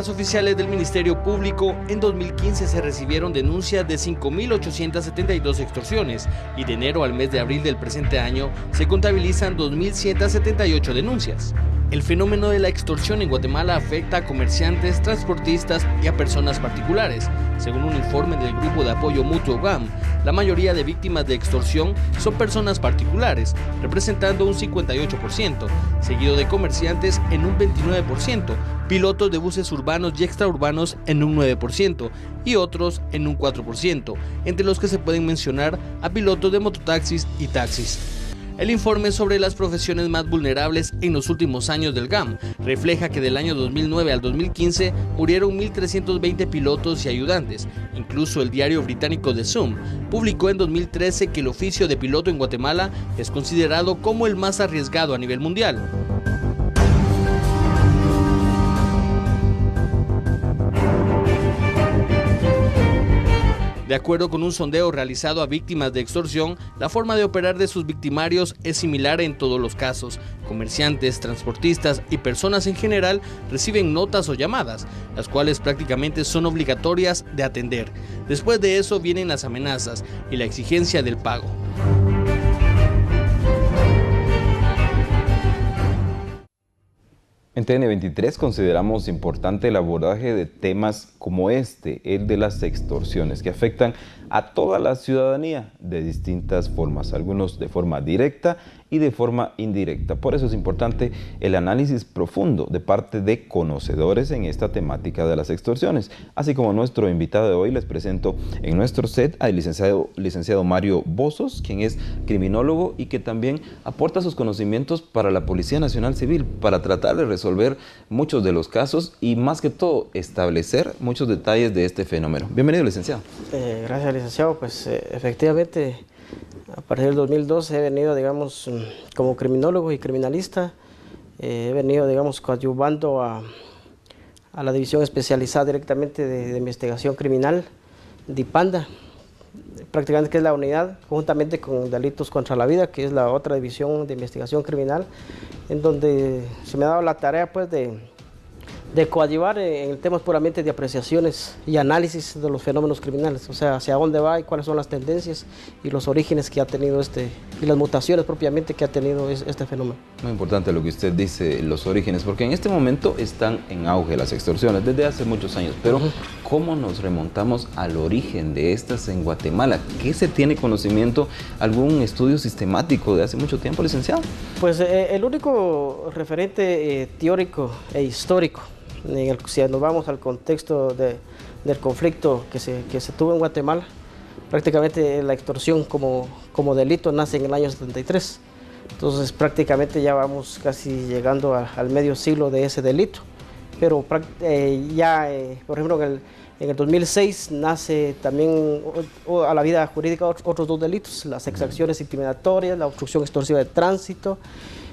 cifras oficiales del Ministerio Público, en 2015 se recibieron denuncias de 5.872 extorsiones y de enero al mes de abril del presente año se contabilizan 2.178 denuncias. El fenómeno de la extorsión en Guatemala afecta a comerciantes, transportistas y a personas particulares. Según un informe del Grupo de Apoyo Mutuo GAM, la mayoría de víctimas de extorsión son personas particulares, representando un 58%, seguido de comerciantes en un 29%, pilotos de buses urbanos y extraurbanos en un 9% y otros en un 4%, entre los que se pueden mencionar a pilotos de mototaxis y taxis. El informe sobre las profesiones más vulnerables en los últimos años del GAM refleja que del año 2009 al 2015 murieron 1.320 pilotos y ayudantes. Incluso el diario británico The Sun publicó en 2013 que el oficio de piloto en Guatemala es considerado como el más arriesgado a nivel mundial. De acuerdo con un sondeo realizado a víctimas de extorsión, la forma de operar de sus victimarios es similar en todos los casos. Comerciantes, transportistas y personas en general reciben notas o llamadas, las cuales prácticamente son obligatorias de atender. Después de eso vienen las amenazas y la exigencia del pago. En TN23 consideramos importante el abordaje de temas como este, el de las extorsiones, que afectan a toda la ciudadanía de distintas formas, algunos de forma directa y de forma indirecta. Por eso es importante el análisis profundo de parte de conocedores en esta temática de las extorsiones. Así como nuestro invitado de hoy, les presento en nuestro set al licenciado Mario Bozos, quien es criminólogo y que también aporta sus conocimientos para la Policía Nacional Civil, para tratar de resolver muchos de los casos y más que todo establecer muchos detalles de este fenómeno. Bienvenido, licenciado. Gracias, licenciado. Pues efectivamente, a partir del 2012 he venido, digamos, como criminólogo y criminalista, he venido, digamos, coadyuvando a la división especializada directamente de investigación criminal, DIPANDA, prácticamente que es la unidad, conjuntamente con delitos contra la vida, que es la otra división de investigación criminal, en donde se me ha dado la tarea, pues, de coadyuvar en temas puramente de apreciaciones y análisis de los fenómenos criminales, o sea, hacia dónde va y cuáles son las tendencias y los orígenes que ha tenido y las mutaciones propiamente que ha tenido este fenómeno. Muy importante lo que usted dice, los orígenes, porque en este momento están en auge las extorsiones desde hace muchos años, pero ¿cómo nos remontamos al origen de estas en Guatemala? ¿Qué se tiene conocimiento? ¿Algún estudio sistemático de hace mucho tiempo, licenciado? Pues el único referente teórico e histórico, si nos vamos al contexto del conflicto que se tuvo en Guatemala, prácticamente la extorsión como delito nace en el año 73. Entonces prácticamente ya vamos casi llegando al medio siglo de ese delito. Pero por ejemplo, en el 2006 nace también a la vida jurídica otros dos delitos, las exacciones intimidatorias, la obstrucción extorsiva de tránsito.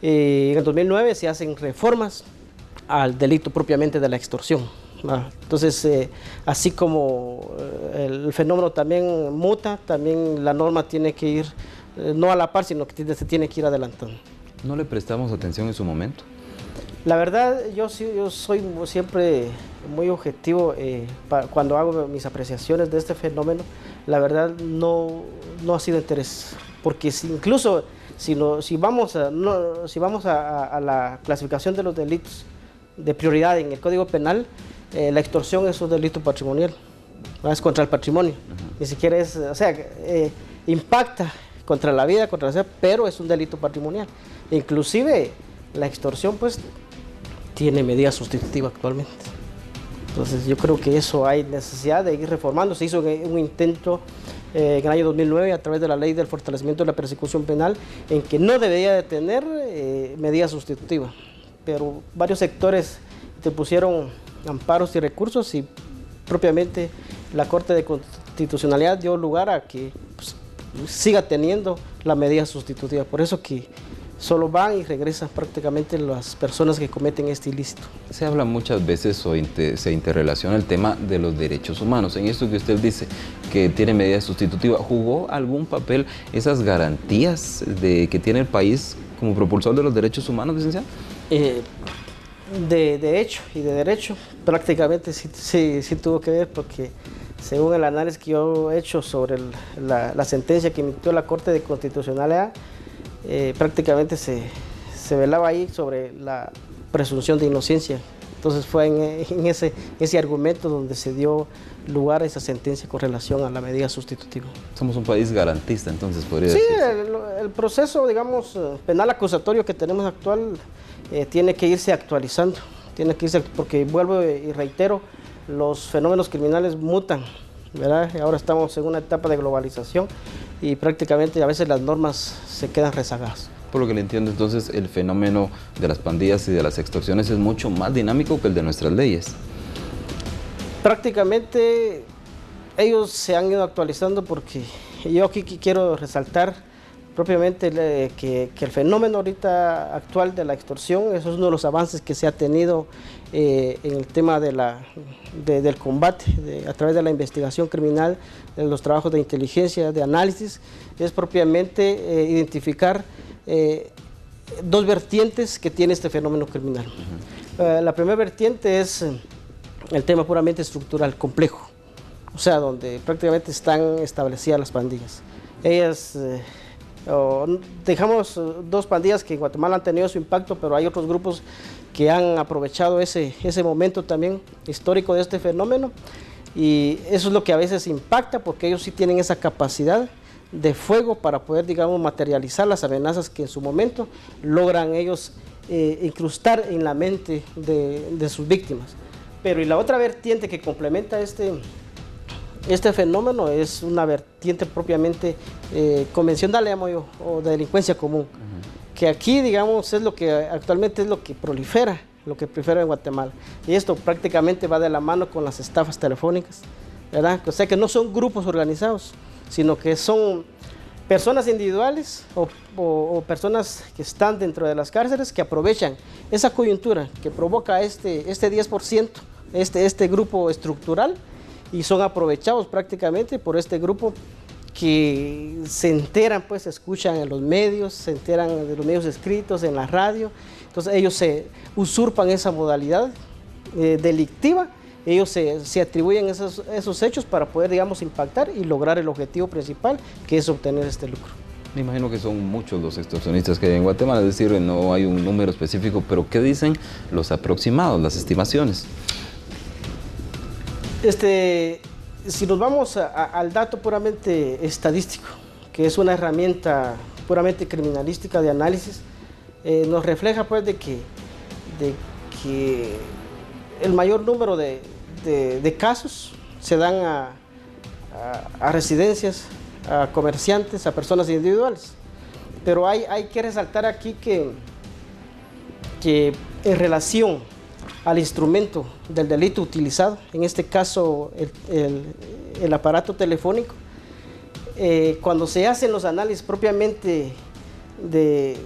En el 2009 se hacen reformas al delito propiamente de la extorsión. Entonces, así como el fenómeno también muta, también la norma tiene que ir, no a la par, sino que se tiene que ir adelantando. ¿No le prestamos atención en su momento? La verdad, yo soy siempre muy objetivo cuando hago mis apreciaciones de este fenómeno. La verdad, no ha sido interés, porque incluso si vamos a la clasificación de los delitos de prioridad en el Código Penal, la extorsión es un delito patrimonial, ¿no? Es contra el patrimonio, ni siquiera es, o sea, impacta contra la vida, contra la sociedad, pero es un delito patrimonial. Inclusive la extorsión, pues, tiene medida sustitutiva actualmente. Entonces yo creo que eso hay necesidad de ir reformando. Se hizo un intento en el año 2009 a través de la ley del fortalecimiento de la persecución penal, en que no debería de tener medida sustitutiva, pero varios sectores te pusieron amparos y recursos y propiamente la Corte de Constitucionalidad dio lugar a que pues, siga teniendo la medida sustitutiva. Por eso que solo van y regresan prácticamente las personas que cometen este ilícito. Se habla muchas veces o se interrelaciona el tema de los derechos humanos. En esto que usted dice que tiene medida sustitutiva, ¿jugó algún papel esas garantías que tiene el país como propulsor de los derechos humanos, licenciado? De hecho y de derecho, prácticamente sí tuvo que ver, porque según el análisis que yo he hecho sobre la sentencia que emitió la Corte de Constitucionalidad, prácticamente se velaba ahí sobre la presunción de inocencia. Entonces fue en ese argumento donde se dio lugar a esa sentencia con relación a la medida sustitutiva. Somos un país garantista, entonces podría decir. Sí, el proceso, digamos, penal acusatorio que tenemos actual tiene que irse actualizando, porque vuelvo y reitero, los fenómenos criminales mutan, ¿verdad? Ahora estamos en una etapa de globalización y prácticamente a veces las normas se quedan rezagadas. Por lo que le entiendo, entonces, el fenómeno de las pandillas y de las extorsiones es mucho más dinámico que el de nuestras leyes. Prácticamente ellos se han ido actualizando, porque yo aquí quiero resaltar propiamente que el fenómeno ahorita actual de la extorsión, eso es uno de los avances que se ha tenido en el tema del combate, a través de la investigación criminal, de los trabajos de inteligencia, de análisis, es propiamente identificar dos vertientes que tiene este fenómeno criminal. La primera vertiente es el tema puramente estructural, complejo, o sea, donde prácticamente están establecidas las pandillas. Ellas, dejamos dos pandillas que en Guatemala han tenido su impacto, pero hay otros grupos que han aprovechado ese momento también histórico de este fenómeno, y eso es lo que a veces impacta, porque ellos sí tienen esa capacidad de fuego para poder, digamos, materializar las amenazas que en su momento logran ellos incrustar en la mente de sus víctimas. Pero y la otra vertiente que complementa este fenómeno es una vertiente propiamente convencional, llamo yo, o de delincuencia común, que aquí, digamos, es lo que actualmente es lo que prolifera en Guatemala, y esto prácticamente va de la mano con las estafas telefónicas, ¿verdad? O sea, que no son grupos organizados, sino que son personas individuales o personas que están dentro de las cárceles, que aprovechan esa coyuntura que provoca este 10%, este grupo estructural, y son aprovechados prácticamente por este grupo que se enteran, pues escuchan en los medios, se enteran de los medios escritos, en la radio. Entonces ellos se usurpan esa modalidad delictiva, ellos se atribuyen esos hechos para poder, digamos, impactar y lograr el objetivo principal, que es obtener este lucro. Me imagino que son muchos los extorsionistas que hay en Guatemala, es decir, no hay un número específico, pero ¿qué dicen los aproximados, las estimaciones? Si nos vamos al dato puramente estadístico, que es una herramienta puramente criminalística de análisis, nos refleja, pues, de que el mayor número de casos se dan a residencias, a comerciantes, a personas individuales. Pero hay que resaltar aquí que en relación al instrumento del delito utilizado, en este caso el aparato telefónico, cuando se hacen los análisis propiamente de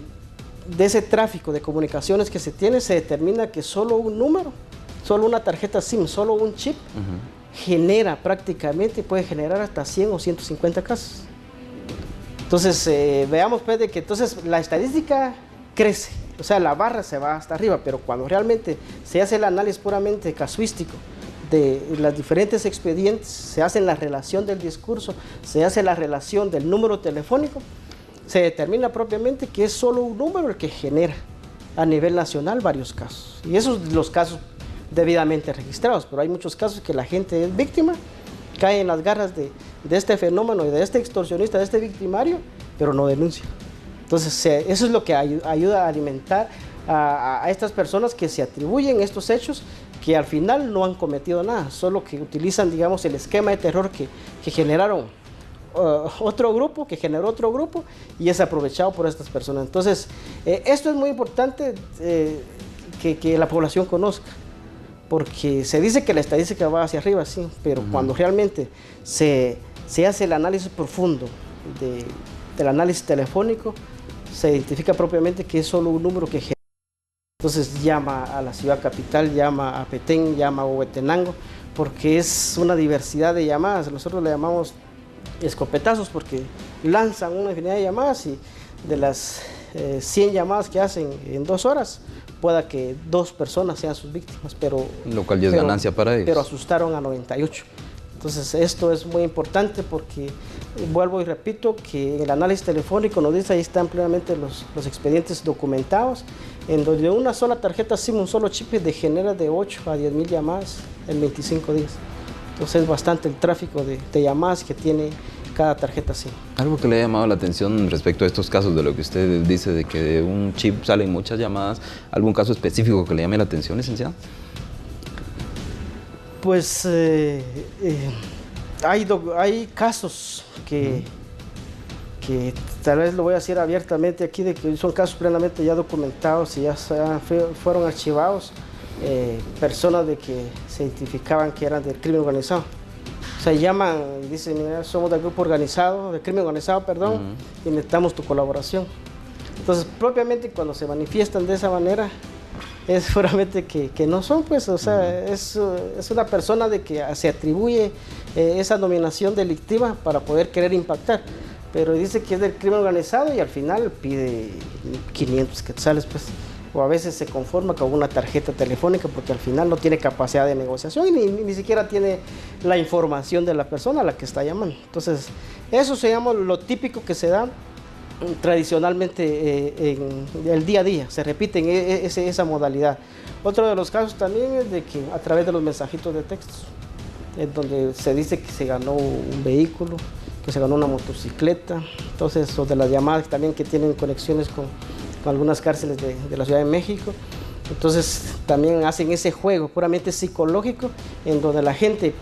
ese tráfico de comunicaciones que se tiene, se determina que solo un número, solo una tarjeta SIM, solo un chip, puede generar hasta 100 o 150 casos. Entonces, veamos, pues, de que entonces la estadística crece, o sea, la barra se va hasta arriba, pero cuando realmente se hace el análisis puramente casuístico de los diferentes expedientes, se hace la relación del discurso, se hace la relación del número telefónico, se determina propiamente que es solo un número el que genera a nivel nacional varios casos. Y esos los casos debidamente registrados, pero hay muchos casos que la gente es víctima, cae en las garras de este fenómeno y de este extorsionista, de este victimario, pero no denuncia. Entonces, eso es lo que ayuda a alimentar a estas personas que se atribuyen estos hechos, que al final no han cometido nada, solo que utilizan, digamos, el esquema de terror que generaron otro grupo, que generó otro grupo, y es aprovechado por estas personas. Entonces, esto es muy importante que la población conozca, porque se dice que la estadística va hacia arriba, sí, pero cuando realmente se hace el análisis profundo del análisis telefónico, se identifica propiamente que es solo un número que genera. Entonces llama a la ciudad capital, llama a Petén, llama a Huehuetenango, porque es una diversidad de llamadas. Nosotros le llamamos escopetazos porque lanzan una infinidad de llamadas, y de las 100 llamadas que hacen en 2 horas, pueda que 2 personas sean sus víctimas, pero... Lo cual ya es ganancia para ellos. Pero asustaron a 98. Entonces esto es muy importante porque, vuelvo y repito, que en el análisis telefónico nos dice, ahí están plenamente los expedientes documentados, en donde una sola tarjeta SIM, un solo chip, degenera de 8 a 10 mil llamadas en 25 días. Entonces es bastante el tráfico de llamadas que tiene cada tarjeta SIM. Algo que le ha llamado la atención respecto a estos casos, de lo que usted dice, de que de un chip salen muchas llamadas, ¿algún caso específico que le llame la atención, licenciado? Pues hay casos que tal vez lo voy a decir abiertamente aquí, de que son casos plenamente ya documentados y ya fueron archivados, personas de que se identificaban que eran del crimen organizado. O sea, llaman y dicen, mira, somos del grupo organizado, del crimen organizado, perdón, y necesitamos tu colaboración. Entonces, propiamente cuando se manifiestan de esa manera, es puramente que no son, pues, o sea, es una persona de que se atribuye esa dominación delictiva para poder querer impactar, pero dice que es del crimen organizado y al final pide 500 quetzales, pues, o a veces se conforma con una tarjeta telefónica porque al final no tiene capacidad de negociación y ni siquiera tiene la información de la persona a la que está llamando. Entonces, eso se llama lo típico que se da tradicionalmente en el día a día, se repite en esa modalidad. Otro de los casos también es de que a través de los mensajitos de textos, en donde se dice que se ganó un vehículo, que se ganó una motocicleta, entonces, o de las llamadas también que tienen conexiones con algunas cárceles de la Ciudad de México. Entonces también hacen ese juego puramente psicológico en donde la gente,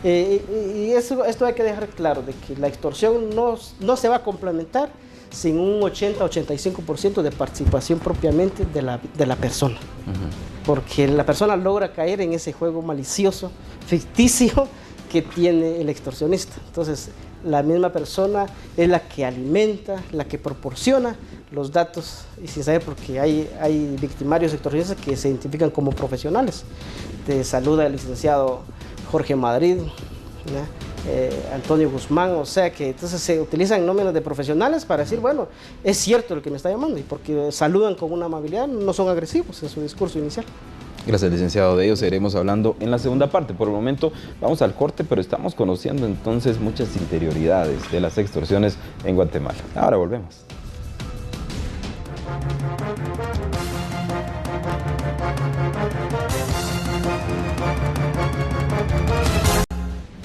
y esto hay que dejar claro, de que la extorsión no se va a complementar sin un 80-85% de participación propiamente de la persona. Porque la persona logra caer en ese juego malicioso, ficticio, que tiene el extorsionista. Entonces, la misma persona es la que alimenta, la que proporciona los datos, y sin saber, porque hay victimarios extorsionistas que se identifican como profesionales. Te saluda el licenciado Jorge Madrid, Antonio Guzmán, o sea que entonces se utilizan nóminas de profesionales para decir, bueno, es cierto el que me está llamando, y porque saludan con una amabilidad, no son agresivos en su discurso inicial. Gracias, licenciado. De ello seguiremos hablando en la segunda parte. Por el momento vamos al corte, pero estamos conociendo entonces muchas interioridades de las extorsiones en Guatemala. Ahora volvemos.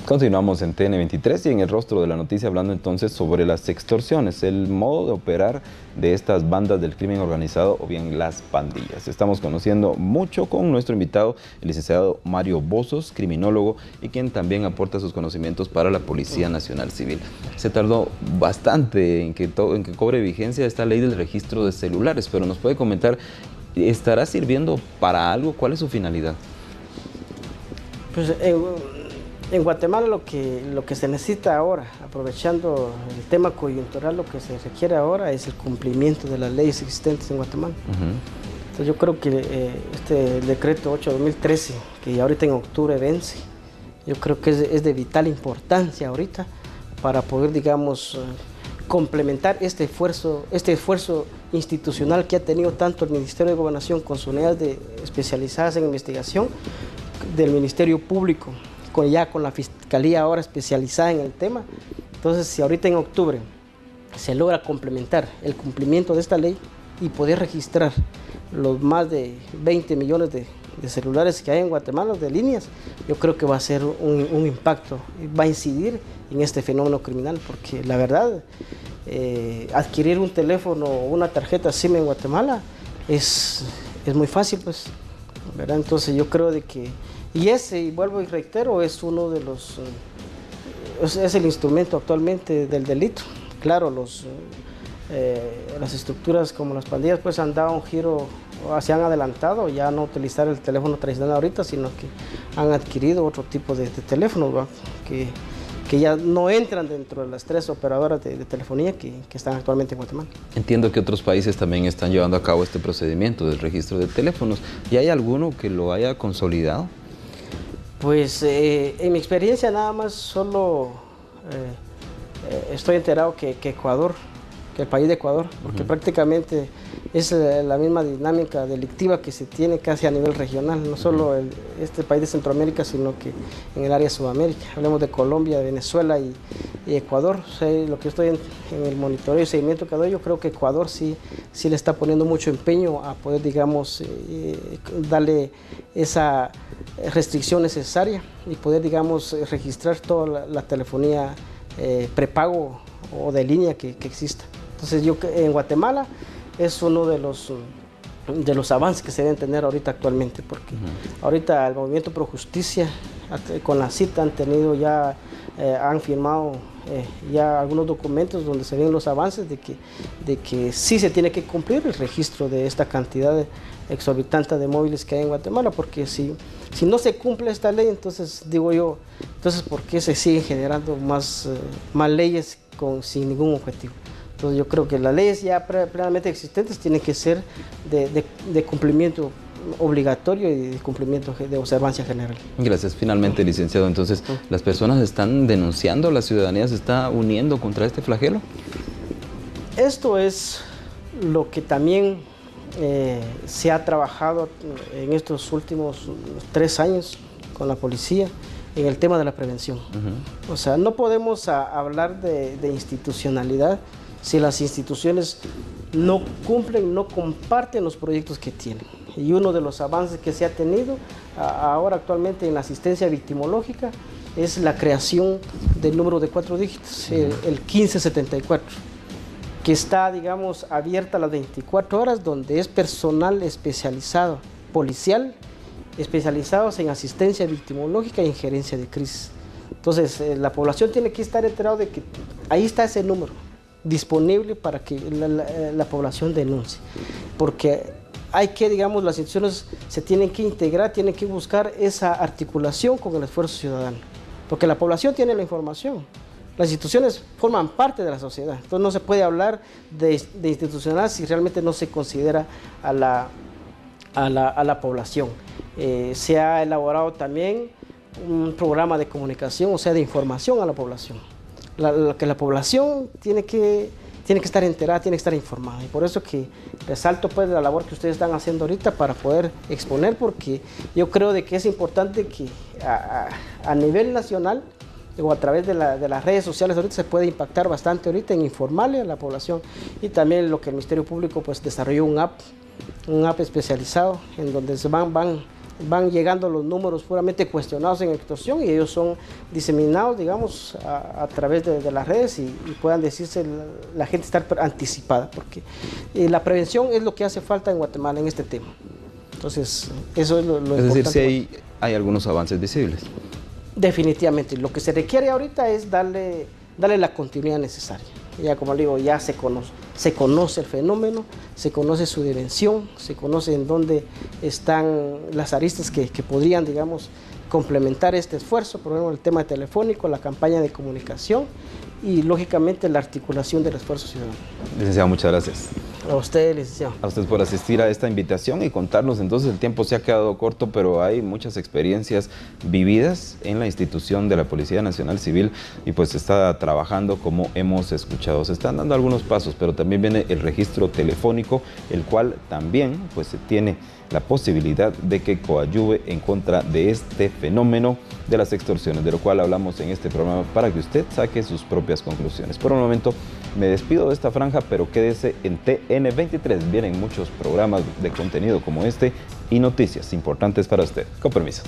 Continuamos en TN23 y en el rostro de la noticia, hablando entonces sobre las extorsiones, el modo de operar de estas bandas del crimen organizado o bien las pandillas. Estamos conociendo mucho con nuestro invitado, el licenciado Mario Bozos, criminólogo y quien también aporta sus conocimientos para la Policía Nacional Civil. Se tardó bastante en que cobre vigencia esta ley del registro de celulares, pero nos puede comentar, ¿estará sirviendo para algo? ¿Cuál es su finalidad? Pues en Guatemala lo que se necesita ahora, aprovechando el tema coyuntural, lo que se requiere ahora es el cumplimiento de las leyes existentes en Guatemala. Entonces yo creo que este decreto 8/2013, que ahorita en octubre vence, yo creo que es de vital importancia ahorita para poder, digamos, complementar este esfuerzo institucional que ha tenido tanto el Ministerio de Gobernación con sus unidades especializadas en investigación, del Ministerio Público, ya con la Fiscalía ahora especializada en el tema. Entonces, si ahorita en octubre se logra complementar el cumplimiento de esta ley y poder registrar los más de 20 millones de celulares que hay en Guatemala, de líneas, yo creo que va a ser un impacto, va a incidir en este fenómeno criminal, porque la verdad, adquirir un teléfono o una tarjeta SIM en Guatemala es muy fácil, pues, ¿verdad? Entonces yo creo de que, y vuelvo y reitero, es uno de los, es el instrumento actualmente del delito. Claro, las estructuras como las pandillas pues han dado un giro, se han adelantado, ya no utilizar el teléfono tradicional ahorita, sino que han adquirido otro tipo de teléfonos, ¿va? Que ya no entran dentro de las 3 operadoras de telefonía que están actualmente en Guatemala. Entiendo que otros países también están llevando a cabo este procedimiento del registro de teléfonos. ¿Y hay alguno que lo haya consolidado? Pues en mi experiencia nada más solo estoy enterado que Ecuador, que el país de Ecuador, porque prácticamente es la misma dinámica delictiva que se tiene casi a nivel regional, no solo este país de Centroamérica, sino que en el área de Sudamérica. Hablemos de Colombia, Venezuela y Ecuador. O sea, lo que estoy en el monitoreo y seguimiento que doy, yo creo que Ecuador sí le está poniendo mucho empeño a poder, digamos, darle esa restricción necesaria y poder, digamos, registrar toda la telefonía prepago o de línea que exista. Entonces yo en Guatemala es uno de los avances que se deben tener ahorita actualmente, porque ahorita el Movimiento Pro Justicia con la CIT han tenido ya, han firmado ya algunos documentos donde se ven los avances de que sí se tiene que cumplir el registro de esta cantidad exorbitante de móviles que hay en Guatemala, porque si no se cumple esta ley, entonces digo yo, entonces ¿por qué se siguen generando más leyes sin ningún objetivo? Entonces yo creo que las leyes ya plenamente existentes tienen que ser de cumplimiento obligatorio y de cumplimiento de observancia general. Gracias. Finalmente, licenciado, entonces, ¿las personas están denunciando, la ciudadanía se está uniendo contra este flagelo? Esto es lo que también se ha trabajado en estos últimos 3 años con la policía en el tema de la prevención. O sea, no podemos hablar de institucionalidad si las instituciones no cumplen, no comparten los proyectos que tienen. Y uno de los avances que se ha tenido ahora actualmente en la asistencia victimológica es la creación del número de 4 dígitos, el 1574, que está, digamos, abierta a las 24 horas, donde es personal especializado, policial, especializados en asistencia victimológica y en gerencia de crisis. Entonces, la población tiene que estar enterada de que ahí está ese número disponible para que la población denuncie, porque hay que, digamos, las instituciones se tienen que integrar, tienen que buscar esa articulación con el esfuerzo ciudadano, porque la población tiene la información, las instituciones forman parte de la sociedad, entonces no se puede hablar de institucional si realmente no se considera a la población. Se ha elaborado también un programa de comunicación, o sea, de información a la población. Que la población tiene que estar enterada, tiene que estar informada. Y por eso que resalto pues la labor que ustedes están haciendo ahorita para poder exponer, porque yo creo de que es importante que a nivel nacional o a través de las redes sociales ahorita se puede impactar bastante ahorita en informarle a la población. Y también lo que el Ministerio Público pues desarrolló un app especializado en donde se van llegando los números puramente cuestionados en extorsión y ellos son diseminados, digamos, a través de las redes y puedan decirse la gente estar anticipada, porque la prevención es lo que hace falta en Guatemala en este tema. Entonces, eso es lo importante. Es decir, si hay algunos avances visibles. Definitivamente, lo que se requiere ahorita es darle la continuidad necesaria. Ya como le digo, ya se conoce el fenómeno, se conoce su dimensión, se conoce en dónde están las aristas que podrían, digamos, complementar este esfuerzo, por ejemplo, el tema telefónico, la campaña de comunicación y, lógicamente, la articulación del esfuerzo ciudadano. Licenciado, muchas gracias. A usted, licenciado. A usted por asistir a esta invitación y contarnos. Entonces, el tiempo se ha quedado corto, pero hay muchas experiencias vividas en la institución de la Policía Nacional Civil y pues se está trabajando como hemos escuchado. Se están dando algunos pasos, pero también viene el registro telefónico, el cual también pues se tiene la posibilidad de que coadyuve en contra de este fenómeno de las extorsiones, de lo cual hablamos en este programa para que usted saque sus propias conclusiones. Por un momento me despido de esta franja, pero quédese en TN23. Vienen muchos programas de contenido como este y noticias importantes para usted. Con permiso.